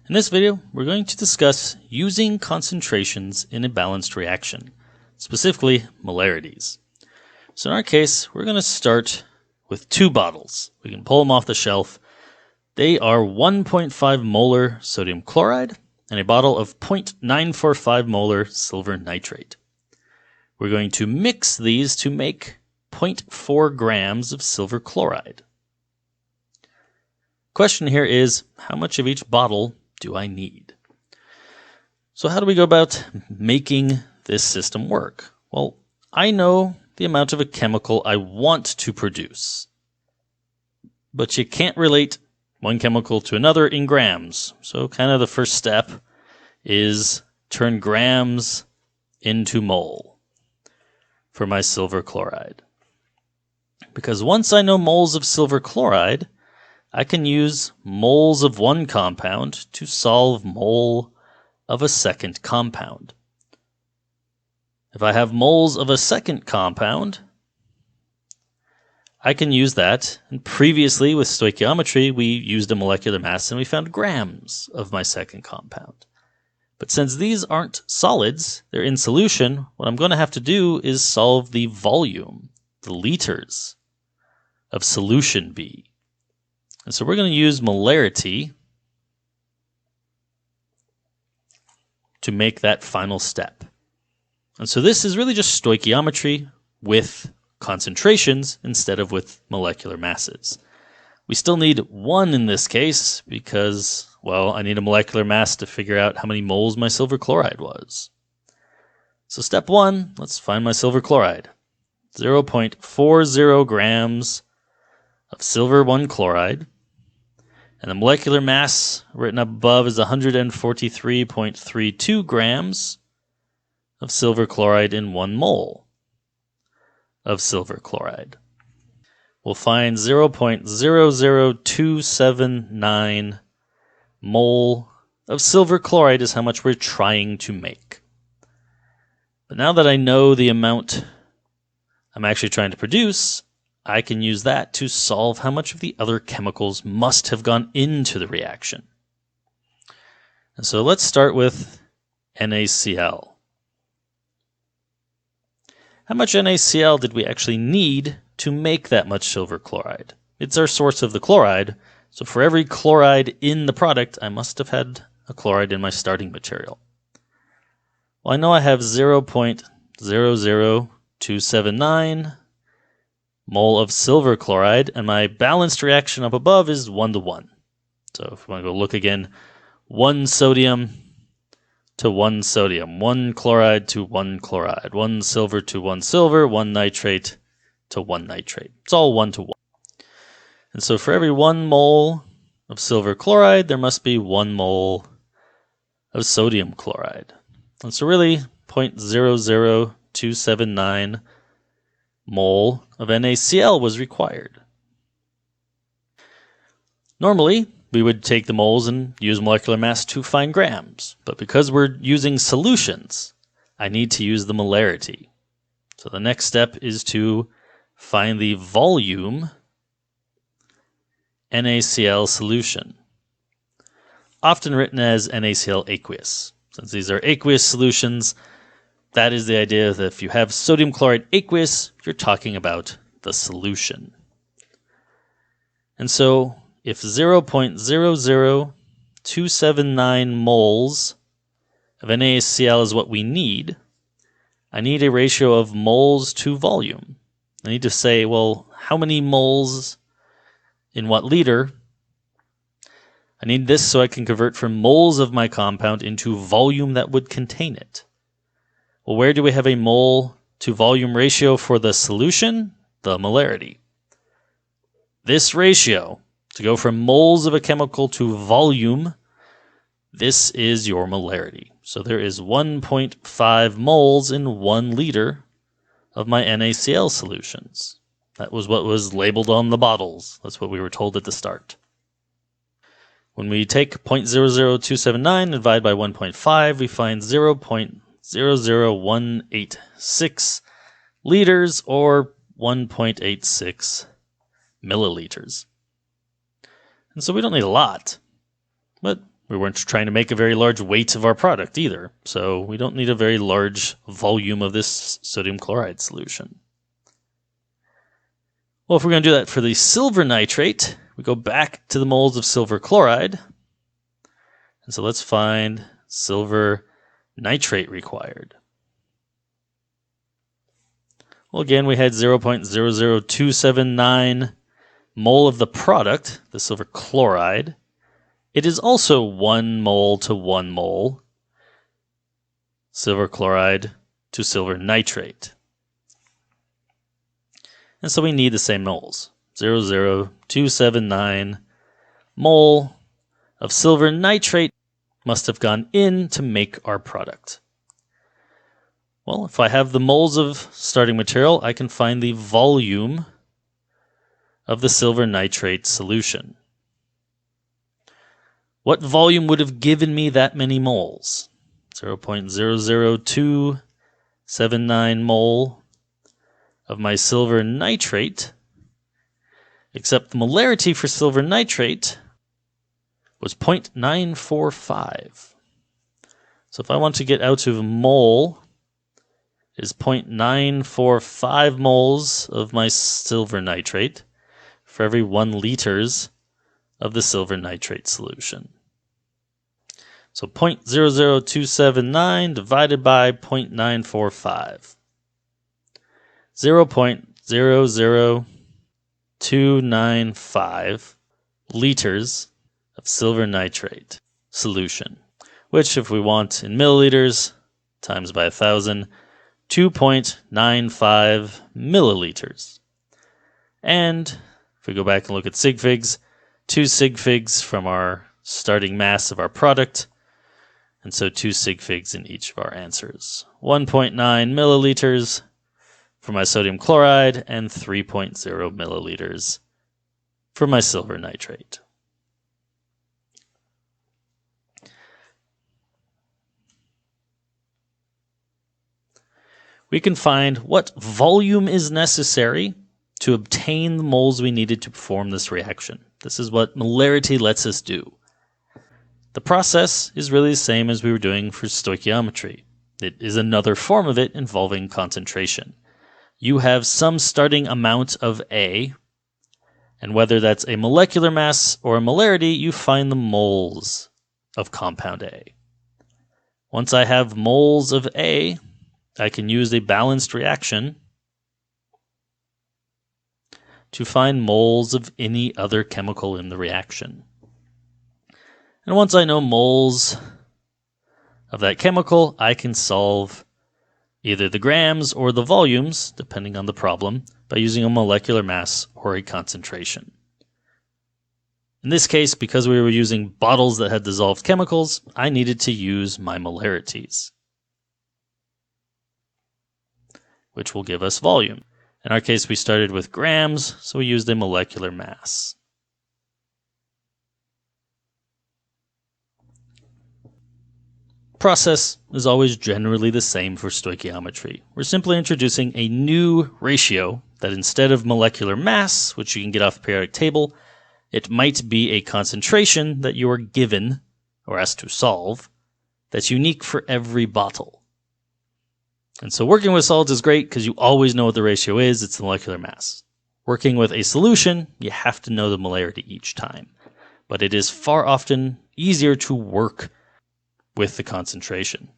In this video, we're going to discuss using concentrations in a balanced reaction, specifically molarities. So in our case, we're going to start with two bottles. We can pull them off the shelf. They are 1.5 molar sodium chloride and a bottle of 0.945 molar silver nitrate. We're going to mix these to make 0.4 grams of silver chloride. Question here is, how much of each bottle do I need? So how do we go about making this system work? Well, I know the amount of a chemical I want to produce, but you can't relate one chemical to another in grams. So kind of the first step is turn grams into mole for my silver chloride. Because once I know moles of silver chloride, I can use moles of one compound to solve mole of a second compound. If I have moles of a second compound, I can use that. And previously with stoichiometry, we used a molecular mass and we found grams of my second compound. But since these aren't solids, they're in solution, what I'm going to have to do is solve the volume, the liters of solution B. And so we're going to use molarity to make that final step. And so this is really just stoichiometry with concentrations instead of with molecular masses. We still need one in this case because, well, I need a molecular mass to figure out how many moles my silver chloride was. So step one, let's find my silver chloride. 0.40 grams of silver 1 chloride. And the molecular mass written up above is 143.32 grams of silver chloride in 1 mole of silver chloride. We'll find 0.00279 mole of silver chloride is how much we're trying to make. But now that I know the amount I'm actually trying to produce, I can use that to solve how much of the other chemicals must have gone into the reaction. And so let's start with NaCl. How much NaCl did we actually need to make that much silver chloride? It's our source of the chloride, so for every chloride in the product, I must have had a chloride in my starting material. Well, I know I have 0.00279 mole of silver chloride, and my balanced reaction up above is 1:1. So if we want to go look again, 1 sodium to 1 sodium, 1 chloride to 1 chloride, 1 silver to 1 silver, 1 nitrate to 1 nitrate. It's all 1:1. And so for every 1 mole of silver chloride, there must be 1 mole of sodium chloride. And so really 0.00279 mole of NaCl was required. Normally, we would take the moles and use molecular mass to find grams, but because we're using solutions, I need to use the molarity. So the next step is to find the volume NaCl solution, often written as NaCl aqueous. Since these are aqueous solutions, that is the idea that if you have sodium chloride aqueous, you're talking about the solution. And so if 0.00279 moles of NaCl is what we need, I need a ratio of moles to volume. I need to say, well, how many moles in what liter? I need this so I can convert from moles of my compound into volume that would contain it. Well, where do we have a mole to volume ratio for the solution? The molarity. This ratio, to go from moles of a chemical to volume, this is your molarity. So there is 1.5 moles in 1 liter of my NaCl solutions. That was what was labeled on the bottles. That's what we were told at the start. When we take 0.00279 and divide by 1.5, we find 0.00186 liters or 1.86 milliliters. And so we don't need a lot, but We weren't trying to make a very large weight of our product either, so we don't need a very large volume of this sodium chloride solution. Well, if we're going to do that for the silver nitrate, we go back to the moles of silver chloride. And so let's find silver nitrate required. Well, again, we had 0.00279 mole of the product, the silver chloride. It is also 1 mole to 1 mole silver chloride to silver nitrate. And so we need the same moles. 0.0279 mole of silver nitrate must have gone in to make our product. Well, if I have the moles of starting material, I can find the volume of the silver nitrate solution. What volume would have given me that many moles? 0.00279 mole of my silver nitrate, except the molarity for silver nitrate was 0.945. So if I want to get out of mole, is 0.945 moles of my silver nitrate for every 1 liters of the silver nitrate solution. So 0.00279 divided by 0.945. 0.00295 liters of silver nitrate solution, which if we want in milliliters, times by 1,000, 2.95 milliliters. And if we go back and look at sig figs, 2 sig figs from our starting mass of our product, and so 2 sig figs in each of our answers. 1.9 milliliters for my sodium chloride and 3.0 milliliters for my silver nitrate. We can find what volume is necessary to obtain the moles we needed to perform this reaction. This is what molarity lets us do. The process is really the same as we were doing for stoichiometry. It is another form of it involving concentration. You have some starting amount of A, and whether that's a molecular mass or a molarity, you find the moles of compound A. Once I have moles of A, I can use a balanced reaction to find moles of any other chemical in the reaction. And once I know moles of that chemical, I can solve either the grams or the volumes, depending on the problem, by using a molecular mass or a concentration. In this case, because we were using bottles that had dissolved chemicals, I needed to use my molarities, which will give us volume. In our case, we started with grams, so we used a molecular mass. Process is always generally the same for stoichiometry. We're simply introducing a new ratio that instead of molecular mass, which you can get off the periodic table, it might be a concentration that you are given or asked to solve that's unique for every bottle. And so working with solids is great because you always know what the ratio is. It's the molecular mass. Working with a solution, you have to know the molarity each time. But it is far often easier to work with the concentration.